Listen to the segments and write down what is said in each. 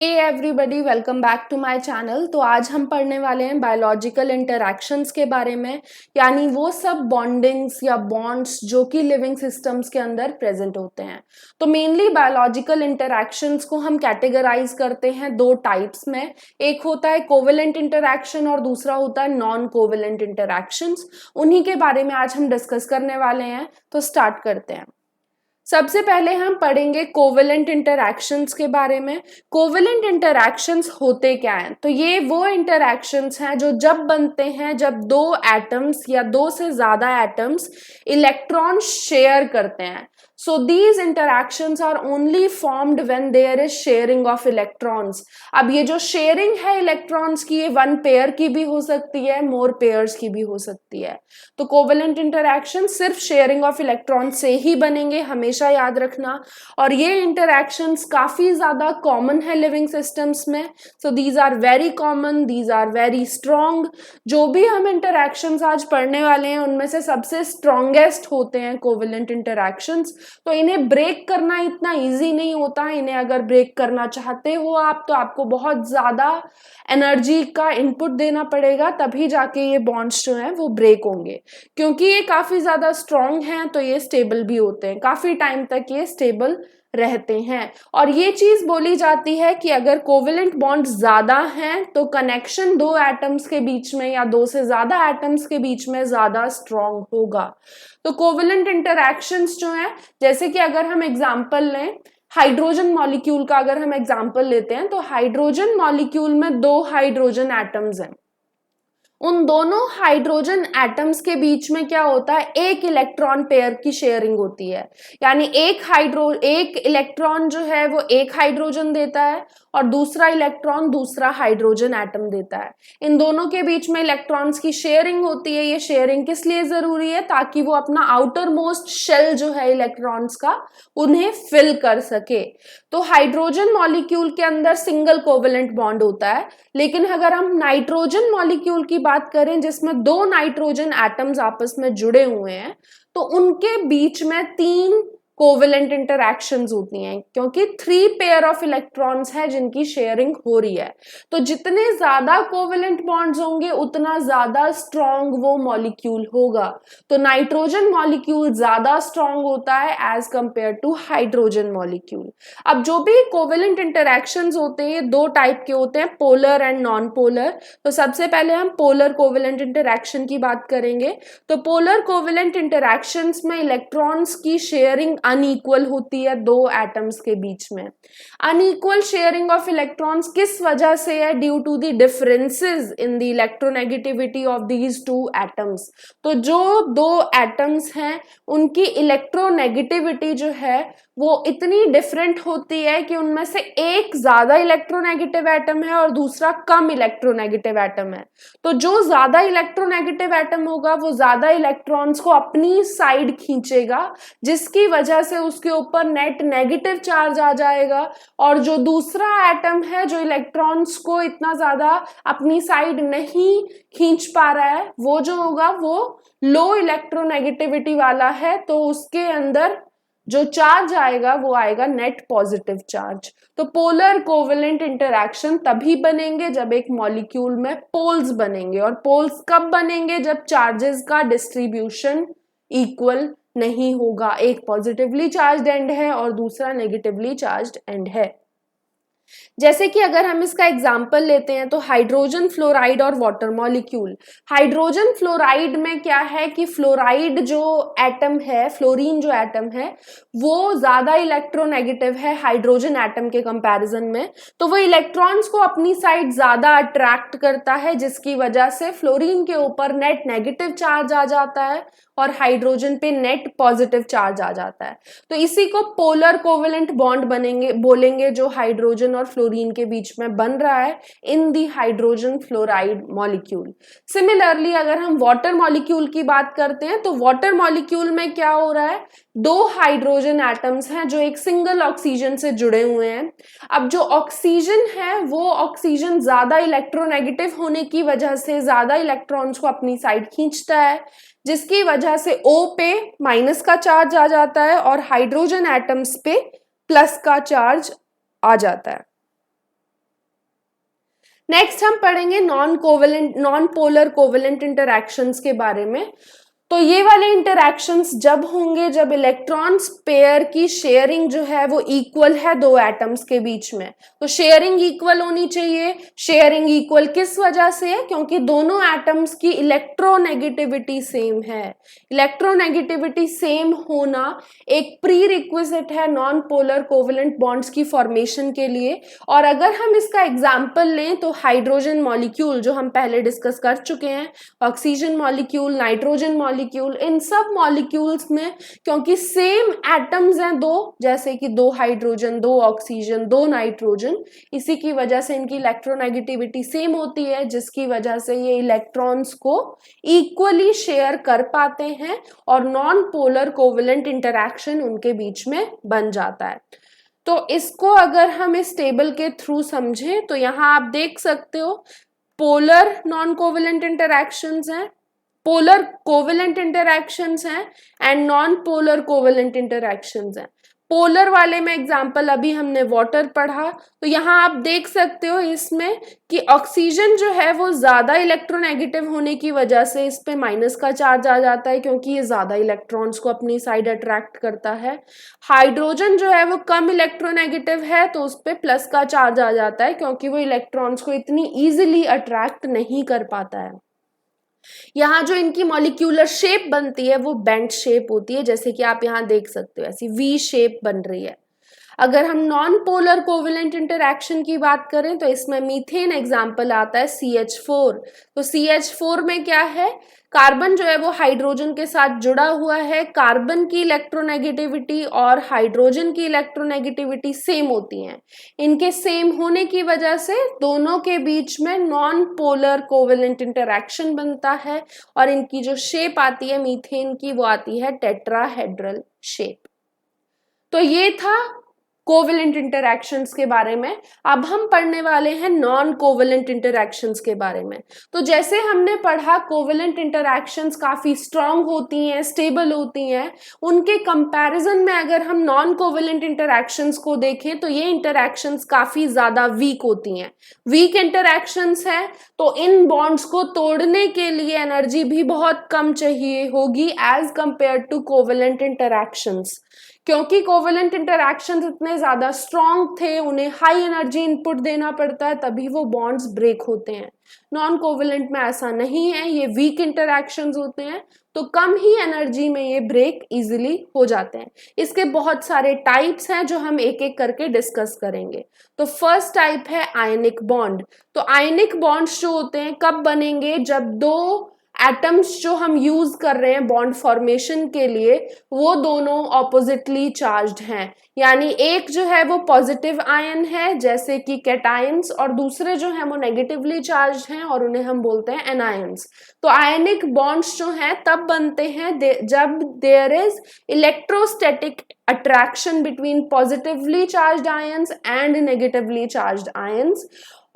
Hey everybody, welcome back to my channel. तो आज हम पढ़ने वाले हैं बायोलॉजिकल इंटरैक्शंस के बारे में, यानी वो सब बॉन्डिंग्स या बॉन्ड्स जो कि लिविंग सिस्टम्स के अंदर प्रेजेंट होते हैं। तो मेनली बायोलॉजिकल इंटरैक्शंस को हम कैटेगराइज करते हैं दो टाइप्स में। एक होता है कोवेलेंट इंटरैक्शन और दूसरा होता है नॉन कोवेलेंट इंटरैक्शंस। उन्हीं के बारे में आज हम डिस्कस करने वाले हैं। तो स्टार्ट करते हैं। सबसे पहले हम पढ़ेंगे कोवेलेंट इंटरैक्शंस के बारे में। कोवेलेंट इंटरैक्शंस होते क्या हैं? तो ये वो इंटरैक्शंस हैं जो जब बनते हैं जब दो एटम्स या दो से ज्यादा एटम्स इलेक्ट्रॉन शेयर करते हैं। So these interactions are only formed when there is sharing of electrons. अब ये जो शेयरिंग है इलेक्ट्रॉन्स की, ये वन पेयर की भी हो सकती है, मोर पेयर्स की भी हो सकती है। तो कोवेलेंट इंटरैक्शन सिर्फ शेयरिंग ऑफ इलेक्ट्रॉन से ही बनेंगे, हमेशा याद रखना। और ये इंटरैक्शंस काफी ज्यादा कॉमन है लिविंग सिस्टम्स में। So these are very common, these are very strong. जो भी हम इंटरैक्शंस आज पढ़ने वाले हैं उनमें से सबसे स्ट्रॉन्गेस्ट होते हैं कोवेलेंट इंटरैक्शंस। तो इन्हें ब्रेक करना इतना इजी नहीं होता। इन्हें अगर ब्रेक करना चाहते हो आप, तो आपको बहुत ज्यादा एनर्जी का इनपुट देना पड़ेगा, तभी जाके ये बॉन्ड्स जो हैं वो ब्रेक होंगे। क्योंकि ये काफी ज्यादा स्ट्रॉन्ग हैं तो ये स्टेबल भी होते हैं, काफी टाइम तक ये स्टेबल रहते हैं। और ये चीज बोली जाती है कि अगर कोवेलेंट बॉन्ड ज्यादा हैं तो कनेक्शन दो एटम्स के बीच में या दो से ज्यादा एटम्स के बीच में ज्यादा स्ट्रॉन्ग होगा। तो कोवेलेंट इंटरैक्शंस जो है, जैसे कि अगर हम एग्जांपल लें हाइड्रोजन मॉलिक्यूल का, अगर हम एग्जांपल लेते हैं तो हाइड्रोजन मॉलिक्यूल में दो हाइड्रोजन एटम्स हैं। उन दोनों हाइड्रोजन एटम्स के बीच में क्या होता है, एक इलेक्ट्रॉन पेयर की शेयरिंग होती है। यानी एक इलेक्ट्रॉन जो है वो एक हाइड्रोजन देता है और दूसरा इलेक्ट्रॉन दूसरा हाइड्रोजन एटम देता है। इन दोनों के बीच में इलेक्ट्रॉन्स की शेयरिंग होती है। ये शेयरिंग किस लिए जरूरी है? ताकि वो अपना आउटर मोस्ट शेल जो है इलेक्ट्रॉन्स का, उन्हें फिल कर सके। तो हाइड्रोजन मॉलिक्यूल के अंदर सिंगल कोवेलेंट बॉन्ड होता है। लेकिन अगर हम नाइट्रोजन मॉलिक्यूल की बात करें जिसमें दो नाइट्रोजन एटम्स आपस में जुड़े हुए हैं, तो उनके बीच में तीन कोवेलेंट इंटरैक्शंस होती हैं, क्योंकि थ्री पेयर ऑफ इलेक्ट्रॉन्स है जिनकी शेयरिंग हो रही है। तो जितने ज्यादा कोवेलेंट बॉन्ड्स होंगे उतना ज्यादा स्ट्रॉन्ग वो मॉलिक्यूल होगा। तो नाइट्रोजन मॉलिक्यूल ज्यादा स्ट्रॉन्ग होता है as compare to hydrogen molecule. अब जो भी कोवेलेंट इंटरैक्शंस होते हैं दो टाइप के होते हैं, पोलर एंड नॉन पोलर। तो सबसे पहले हम पोलर कोवेलेंट इंटरैक्शन की बात करेंगे। तो पोलर कोवेलेंट इंटरैक्शंस में इलेक्ट्रॉन्स की शेयरिंग अनइक्वल होती है दो एटम्स के बीच में। अनइक्वल शेयरिंग ऑफ इलेक्ट्रॉन्स किस वजह से है? Due to the differences in the electronegativity of these two atoms. तो जो दो एटम्स हैं उनकी इलेक्ट्रोनेगेटिविटी जो है वो इतनी डिफरेंट होती है कि उनमें से एक ज्यादा इलेक्ट्रोनेगेटिव एटम है और दूसरा कम इलेक्ट्रोनेगेटिव एटम है। तो जो ज्यादा इलेक्ट्रोनेगेटिव एटम होगा वो ज्यादा इलेक्ट्रॉन्स को अपनी साइड खींचेगा, जिसकी वजह से उसके ऊपर नेट नेगेटिव चार्ज आ जाएगा। और जो दूसरा एटम है जो इलेक्ट्रॉन्स को इतना ज्यादा अपनी साइड नहीं खींच पा रहा है, वो जो होगा वो लो इलेक्ट्रोनेगेटिविटी वाला है। तो उसके अंदर जो चार्ज आएगा वो आएगा नेट पॉजिटिव चार्ज। तो पोलर कोवेलेंट इंटरैक्शन तभी बनेंगे जब एक मॉलिक्यूल में पोल्स बनेंगे। और पोल्स कब बनेंगे? जब चार्जेस का डिस्ट्रीब्यूशन इक्वल नहीं होगा, एक पॉजिटिवली चार्ज्ड एंड है और दूसरा नेगेटिवली चार्ज्ड एंड है। जैसे कि अगर हम इसका एग्जाम्पल लेते हैं तो हाइड्रोजन फ्लोराइड और वाटर मॉलिक्यूल। हाइड्रोजन फ्लोराइड में क्या है कि फ्लोराइड जो एटम है, फ्लोरीन जो एटम है, वो ज्यादा इलेक्ट्रोनेगेटिव है हाइड्रोजन एटम के कंपैरिजन में। तो वो इलेक्ट्रॉन्स को अपनी साइड ज्यादा अट्रैक्ट करता है, जिसकी वजह से फ्लोरीन के ऊपर नेट नेगेटिव चार्ज आ जाता है और हाइड्रोजन पे नेट पॉजिटिव चार्ज आ जाता है। तो इसी को पोलर कोवेलेंट बॉन्ड बनेंगे बोलेंगे, जो हाइड्रोजन और फ्लोरीन के बीच में बन रहा है in the hydrogen fluoride molecule. Similarly अगर हम वाटर मॉलिक्यूल की बात करते हैं तो वाटर मॉलिक्यूल में क्या हो रहा है, दो हाइड्रोजन एटम्स हैं जो एक सिंगल ऑक्सीजन से जुड़े हुए हैं। अब जो ऑक्सीजन है वो ऑक्सीजन ज्यादा इलेक्ट्रोनेगेटिव होने की वजह से ज्यादा इलेक्ट्रॉन्स को अपनी साइड खींचता है, जिसकी वजह से O पे माइनस का चार्ज आ जाता है और हाइड्रोजन एटम्स पे प्लस का चार्ज आ जाता है। नेक्स्ट हम पढ़ेंगे नॉन पोलर कोवेलेंट इंटरैक्शंस के बारे में। तो ये वाले इंटरैक्शंस जब होंगे जब इलेक्ट्रॉन्स पेयर की शेयरिंग जो है वो इक्वल है दो एटम्स के बीच में। तो शेयरिंग इक्वल होनी चाहिए। शेयरिंग इक्वल किस वजह से है? क्योंकि दोनों एटम्स की इलेक्ट्रोनेगेटिविटी सेम है। इलेक्ट्रोनेगेटिविटी सेम होना एक प्री रिक्विजिट है नॉन पोलर कोवेलेंट बॉन्ड्स की फॉर्मेशन के लिए। और अगर हम इसका एग्जाम्पल लें तो हाइड्रोजन मॉलिक्यूल जो हम पहले डिस्कस कर चुके हैं, ऑक्सीजन मॉलिक्यूल, नाइट्रोजन मॉलिक्यूल, इन सब मॉलिक्यूल्स में क्योंकि सेम एटम्स हैं दो, जैसे कि दो हाइड्रोजन, दो ऑक्सीजन, दो नाइट्रोजन, इसी की वजह से इनकी इलेक्ट्रोनेगेटिविटी सेम होती है, जिसकी वजह से ये इलेक्ट्रॉन्स को इक्वली शेयर कर पाते हैं और नॉन पोलर कोवेलेंट इंटरैक्शन उनके बीच में बन जाता है। तो इसको अगर हम इस टेबल के थ्रू समझें तो यहां आप देख सकते हो पोलर नॉन कोवेलेंट इंटरैक्शंस हैं, पोलर कोवेलेंट इंटरैक्शंस हैं and non polar covalent interactions हैं। पोलर वाले में एग्जांपल अभी हमने वाटर पढ़ा, तो यहाँ आप देख सकते हो इसमें कि ऑक्सीजन जो है वो ज्यादा इलेक्ट्रोनेगेटिव होने की वजह से इस पे माइनस का चार्ज आ जाता है क्योंकि ये ज्यादा इलेक्ट्रॉन्स को अपनी साइड अट्रैक्ट करता है। हाइड्रोजन जो है वो कम इलेक्ट्रोनेगेटिव है तो उस पे प्लस का चार्ज आ जाता है क्योंकि वो इलेक्ट्रॉन्स को इतनी ईजिली अट्रैक्ट नहीं कर पाता है। यहाँ जो इनकी मॉलिक्यूलर शेप बनती है वो बेंट शेप होती है, जैसे कि आप यहाँ देख सकते हो ऐसी वी शेप बन रही है। अगर हम नॉन पोलर कोवेलेंट इंटरैक्शन की बात करें तो इसमें मीथेन एग्जाम्पल आता है CH4। तो CH4 में क्या है, कार्बन जो है वो हाइड्रोजन के साथ जुड़ा हुआ है। कार्बन की इलेक्ट्रोनेगेटिविटी और हाइड्रोजन की इलेक्ट्रोनेगेटिविटी सेम होती हैं। इनके सेम होने की वजह से दोनों के बीच में नॉन पोलर कोवेलेंट इंटरैक्शन बनता है और इनकी जो शेप आती है मीथेन की वो आती है टेट्राहेड्रल शेप। तो ये था कोवेलेंट इंटरैक्शंस के बारे में। अब हम पढ़ने वाले हैं नॉन कोवेलेंट इंटरैक्शंस के बारे में। तो जैसे हमने पढ़ा कोवेलेंट इंटरैक्शंस काफी स्ट्रांग होती हैं, स्टेबल होती हैं, उनके कंपैरिजन में अगर हम नॉन कोवेलेंट इंटरैक्शंस को देखें तो ये इंटरैक्शंस काफी ज्यादा वीक होती हैं। वीक इंटरैक्शंस है तो इन बॉन्ड्स को तोड़ने के लिए एनर्जी भी बहुत कम चाहिए होगी as compare to covalent interactions. क्योंकि कोवेलेंट इंटरैक्शंस इतने ज्यादा स्ट्रॉन्ग थे, उन्हें हाई एनर्जी इनपुट देना पड़ता है तभी वो बॉन्ड्स ब्रेक होते हैं। नॉन कोवेलेंट में ऐसा नहीं है, ये वीक इंटरैक्शंस होते हैं तो कम ही एनर्जी में ये ब्रेक इजीली हो जाते हैं। इसके बहुत सारे टाइप्स हैं जो हम एक एक करके डिस्कस करेंगे। तो फर्स्ट टाइप है आयनिक बॉन्ड। तो आयनिक बॉन्ड्स जो होते हैं कब बनेंगे, जब दो एटम्स जो हम यूज कर रहे हैं बॉन्ड फॉर्मेशन के लिए वो दोनों ऑपोजिटली चार्ज्ड हैं। यानी एक जो है वो पॉजिटिव आयन है जैसे कि कैटायंस और दूसरे जो हैं वो नेगेटिवली चार्ज्ड हैं और उन्हें हम बोलते हैं एनायंस। तो आयनिक बॉन्ड्स जो हैं तब बनते हैं जब there is electrostatic attraction between positively charged ions and negatively charged ions.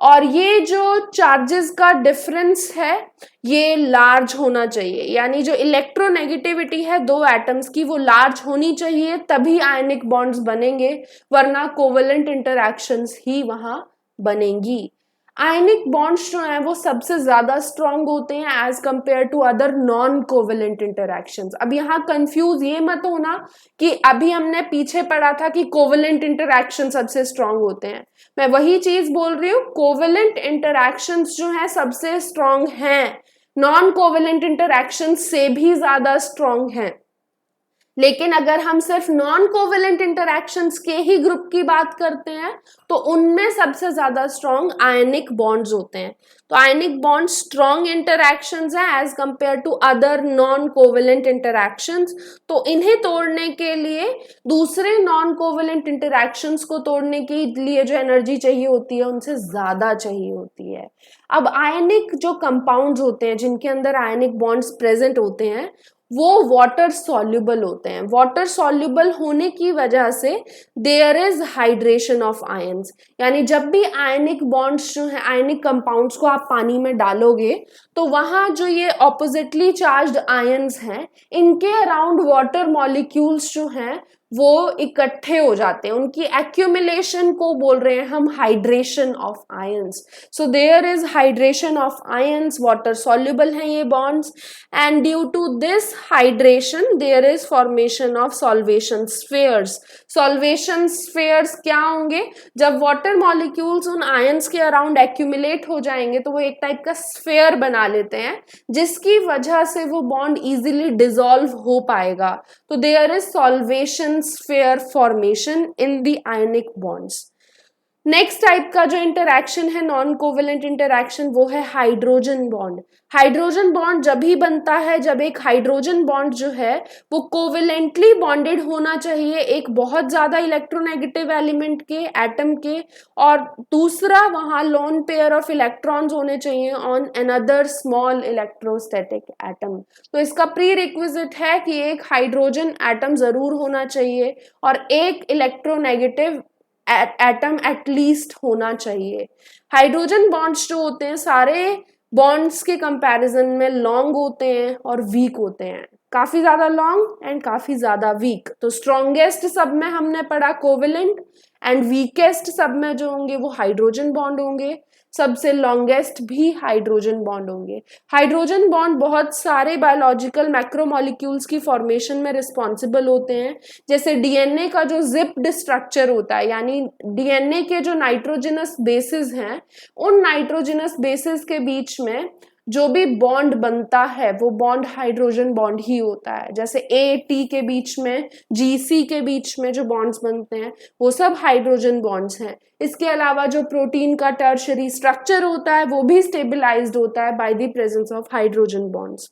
और ये जो चार्जेस का डिफरेंस है ये लार्ज होना चाहिए, यानी जो इलेक्ट्रोनेगेटिविटी है दो एटम्स की वो लार्ज होनी चाहिए तभी आयनिक बॉन्ड्स बनेंगे, वरना कोवेलेंट इंटरैक्शंस ही वहां बनेंगी। आयनिक बॉन्ड्स जो हैं वो सबसे ज्यादा स्ट्रॉन्ग होते हैं as compare to other non covalent interactions. अब यहाँ कंफ्यूज ये मत होना कि अभी हमने पीछे पढ़ा था कि कोवेलेंट इंटरैक्शन सबसे स्ट्रॉन्ग होते हैं, मैं वही चीज बोल रही हूँ। कोवेलेंट इंटरैक्शंस जो हैं सबसे स्ट्रॉन्ग हैं, नॉन कोवेलेंट इंटरैक्शन से भी ज्यादा स्ट्रॉन्ग हैं। लेकिन अगर हम सिर्फ नॉन कोवेलेंट इंटरैक्शंस के ही ग्रुप की बात करते हैं तो उनमें सबसे ज्यादा स्ट्रॉन्ग आयनिक बॉन्ड्स होते हैं। तो आयनिक बॉन्ड स्ट्रॉन्ग इंटरैक्शंस हैं as compare to other non covalent interactions. तो इन्हें तोड़ने के लिए दूसरे नॉन कोवेलेंट इंटरैक्शंस को तोड़ने के लिए जो एनर्जी चाहिए होती है उनसे ज्यादा चाहिए होती है। अब आयनिक जो कंपाउंड्स होते हैं जिनके अंदर आयनिक बॉन्ड्स प्रेजेंट होते हैं वो वाटर सॉल्युबल होते हैं। वाटर सॉल्युबल होने की वजह से there is hydration of ions, यानी जब भी आयनिक बॉन्ड्स जो है आयनिक कंपाउंड्स को आप पानी में डालोगे तो वहां जो ये ऑपोजिटली चार्ज्ड आयंस हैं इनके अराउंड वाटर मॉलिक्यूल्स जो हैं वो इकट्ठे हो जाते हैं, उनकी एक्यूमुलेशन को बोल रहे हैं हम hydration of ions. So there is hydration of ions, water soluble हैं ये bonds, and due to this hydration there is formation of solvation spheres. Solvation spheres क्या होंगे? जब वाटर मॉलिक्यूल्स उन आयंस के अराउंड एक्यूमुलेट हो जाएंगे तो वो एक टाइप का स्फीयर बना लेते हैं, जिसकी वजह से वो बॉन्ड इजीली डिसॉल्व हो पाएगा। तो there is solvation sphere formation in the ionic bonds. Next type का जो इंटरैक्शन है नॉन कोवेलेंट इंटरैक्शन, वो है हाइड्रोजन बॉन्ड। हाइड्रोजन बॉन्ड जब ही बनता है जब एक हाइड्रोजन बॉन्ड जो है वो कोवेलेंटली बॉन्डेड होना चाहिए एक बहुत ज्यादा इलेक्ट्रोनेगेटिव एलिमेंट के, एटम के, और दूसरा वहां लोन पेयर ऑफ इलेक्ट्रॉन्स होने चाहिए on another small electrostatic atom. तो इसका प्री रिक्विजिट है कि एक हाइड्रोजन एटम जरूर होना चाहिए और एक इलेक्ट्रोनेगेटिव एटम एटलीस्ट होना चाहिए। हाइड्रोजन बॉन्ड्स जो होते हैं सारे बॉन्ड्स के कंपैरिजन में लॉन्ग होते हैं और वीक होते हैं, काफी ज्यादा लॉन्ग एंड काफी ज्यादा वीक। तो स्ट्रॉन्गेस्ट सब में हमने पढ़ा कोवेलेंट, एंड वीकेस्ट सब में जो होंगे वो हाइड्रोजन बॉन्ड होंगे, सबसे लॉन्गेस्ट भी हाइड्रोजन बॉन्ड होंगे। हाइड्रोजन बॉन्ड बहुत सारे बायोलॉजिकल मैक्रोमोलिक्यूल्स की फॉर्मेशन में रिस्पॉन्सिबल होते हैं, जैसे डीएनए का जो जिप्ड स्ट्रक्चर होता है, यानी डीएनए के जो नाइट्रोजनस बेसिस हैं उन नाइट्रोजनस बेसिस के बीच में जो भी बॉन्ड बनता है वो बॉन्ड हाइड्रोजन बॉन्ड ही होता है। जैसे ए टी के बीच में, जी सी के बीच में जो बॉन्ड्स बनते हैं वो सब हाइड्रोजन बॉन्ड्स हैं। इसके अलावा जो प्रोटीन का टर्शरी स्ट्रक्चर होता है वो भी स्टेबलाइज्ड होता है by the presence of hydrogen bonds.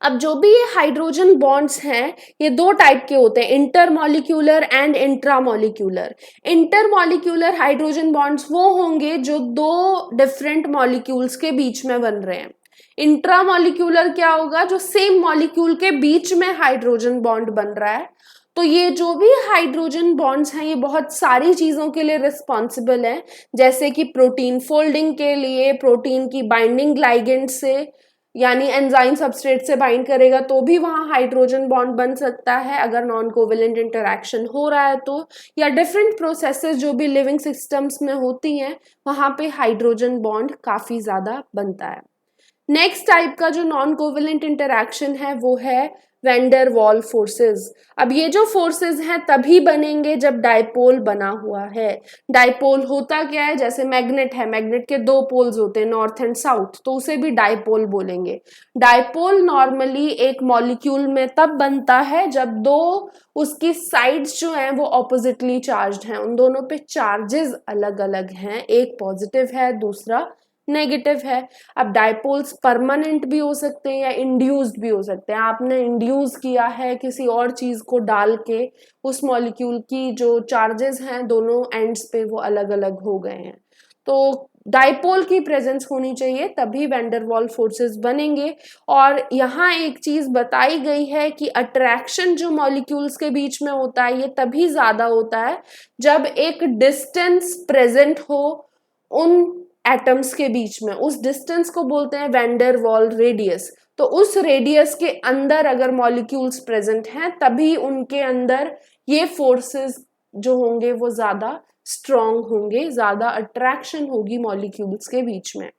अब जो भी ये हाइड्रोजन बॉन्ड्स हैं ये दो टाइप के होते हैं, intermolecular and intramolecular. Intermolecular hydrogen bonds वो होंगे जो दो डिफरेंट मॉलिक्यूल्स के बीच में बन रहे हैं। इंट्रामॉलिक्यूलर क्या होगा? जो सेम मॉलिक्यूल के बीच में हाइड्रोजन बॉन्ड बन रहा है। तो ये जो भी हाइड्रोजन बॉन्ड्स हैं ये बहुत सारी चीजों के लिए रिस्पॉन्सिबल है, जैसे कि प्रोटीन फोल्डिंग के लिए, प्रोटीन की बाइंडिंग लाइगेंड से, यानी एंजाइम सबस्ट्रेट से बाइंड करेगा तो भी वहां हाइड्रोजन बॉन्ड बन सकता है अगर नॉन कोवेलेंट इंटरैक्शन हो रहा है तो, या डिफरेंट प्रोसेसेस जो भी लिविंग सिस्टम्स में होती हैं वहां पे हाइड्रोजन बॉन्ड काफी ज्यादा बनता है। नेक्स्ट टाइप का जो नॉन कोवेलेंट इंटरैक्शन है वो है वैंडर वॉल फोर्सेस। अब ये जो फोर्सेस हैं तभी बनेंगे जब डायपोल बना हुआ है। डायपोल होता क्या है? जैसे मैग्नेट है, मैग्नेट के दो पोल्स होते हैं नॉर्थ एंड साउथ, तो उसे भी डायपोल बोलेंगे। डायपोल नॉर्मली एक मॉलिक्यूल में तब बनता है जब दो उसकी साइड्स जो हैं वो ऑपोजिटली चार्ज्ड हैं, उन दोनों पे चार्जेस अलग अलग हैं, एक पॉजिटिव है दूसरा नेगेटिव है। अब डायपोल्स परमानेंट भी हो सकते हैं या इंड्यूस्ड भी हो सकते हैं। आपने इंड्यूस किया है किसी और चीज को डाल के, उस मॉलिक्यूल की जो चार्जेस हैं दोनों एंड्स पे वो अलग अलग हो गए हैं, तो डायपोल की प्रेजेंस होनी चाहिए तभी वैंडर वॉल फोर्सेस बनेंगे। और यहाँ एक चीज बताई गई है कि अट्रैक्शन जो मॉलिक्यूल्स के बीच में होता है ये तभी ज्यादा होता है जब एक डिस्टेंस प्रेजेंट हो उन एटम्स के बीच में। उस डिस्टेंस को बोलते हैं वैंडर वॉल रेडियस। तो उस रेडियस के अंदर अगर मॉलिक्यूल्स प्रेजेंट हैं तभी उनके अंदर ये फोर्सेस जो होंगे वो ज्यादा स्ट्रॉन्ग होंगे, ज्यादा अट्रैक्शन होगी मॉलिक्यूल्स के बीच में।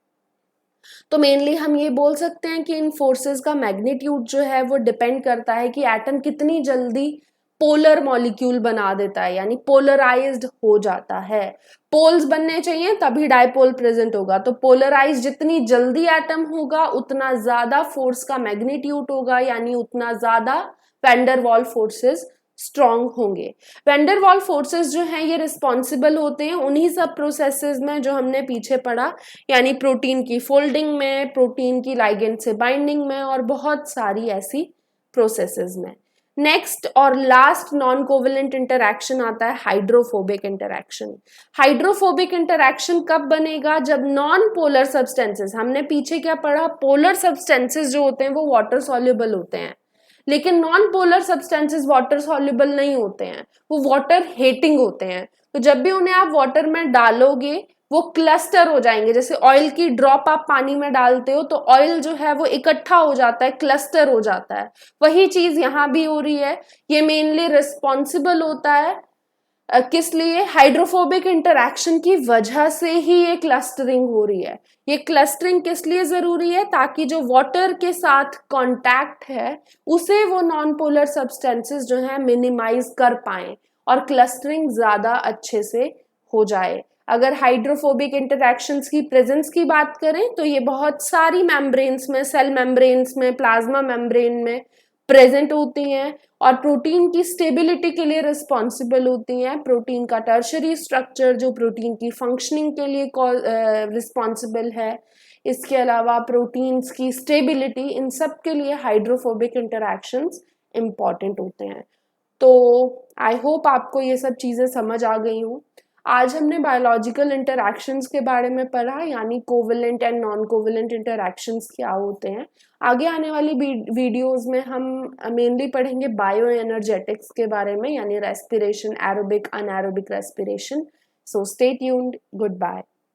तो मेनली हम ये बोल सकते हैं कि इन फोर्सेस का मैग्नीट्यूड जो है वो डिपेंड करता है कि एटम कितनी जल्दी पोलर मॉलिक्यूल बना देता है, यानी पोलराइज्ड हो जाता है। पोल्स बनने चाहिए तभी डायपोल प्रेजेंट होगा, तो पोलराइज जितनी जल्दी एटम होगा उतना ज्यादा फोर्स का मैग्नीट्यूड होगा, यानी उतना ज्यादा वैंडर वॉल फोर्सेस स्ट्रॉन्ग होंगे। वैंडर वॉल फोर्सेस जो हैं ये रिस्पॉन्सिबल होते हैं उन्हीं सब प्रोसेसेस में जो हमने पीछे पढ़ा, यानी प्रोटीन की फोल्डिंग में, प्रोटीन की लाइगेंड से बाइंडिंग में, और बहुत सारी ऐसी प्रोसेसेस में। नेक्स्ट और लास्ट नॉन कोवेलेंट इंटरैक्शन आता है हाइड्रोफोबिक इंटरैक्शन। हाइड्रोफोबिक इंटरैक्शन कब बनेगा? जब नॉन पोलर सब्सटेंसेस, हमने पीछे क्या पढ़ा, पोलर सब्सटेंसेस जो होते हैं वो वाटर सॉल्युबल होते हैं, लेकिन non polar substances water soluble नहीं होते हैं, वो वाटर हेटिंग होते हैं। तो जब भी उन्हें आप वाटर में डालोगे वो क्लस्टर हो जाएंगे। जैसे ऑयल की ड्रॉप आप पानी में डालते हो तो ऑयल जो है वो इकट्ठा हो जाता है, क्लस्टर हो जाता है। वही चीज यहाँ भी हो रही है। ये मेनली रिस्पॉन्सिबल होता है किस लिए? हाइड्रोफोबिक इंटरैक्शन की वजह से ही ये क्लस्टरिंग हो रही है। ये क्लस्टरिंग किस लिए जरूरी है? ताकि जो वाटर के साथ कांटेक्ट है उसे वो नॉन पोलर सब्सटेंसेस जो है मिनिमाइज कर पाए और क्लस्टरिंग ज्यादा अच्छे से हो जाए। अगर हाइड्रोफोबिक इंटरैक्शंस की प्रेजेंस की बात करें तो ये बहुत सारी मेम्ब्रेन्स में, सेल मेम्ब्रेन्स में, प्लाज्मा मेम्ब्रेन में प्रेजेंट होती हैं और प्रोटीन की स्टेबिलिटी के लिए रिस्पॉन्सिबल होती हैं। प्रोटीन का टर्शरी स्ट्रक्चर जो प्रोटीन की फंक्शनिंग के लिए रिस्पॉन्सिबल है। इसके अलावा प्रोटीन्स की स्टेबिलिटी, इन सब के लिए हाइड्रोफोबिक इंटरैक्शंस इम्पॉर्टेंट होते हैं। तो आई होप आपको ये सब चीज़ें समझ आ गई हूँ। आज हमने बायोलॉजिकल इंटरैक्शंस के बारे में पढ़ा, यानी covalent and non covalent interactions क्या होते हैं। आगे आने वाली वीडियोस में हम मेनली पढ़ेंगे बायो एनर्जेटिक्स के बारे में, यानी respiration, aerobic, anaerobic respiration. So stay tuned, good bye.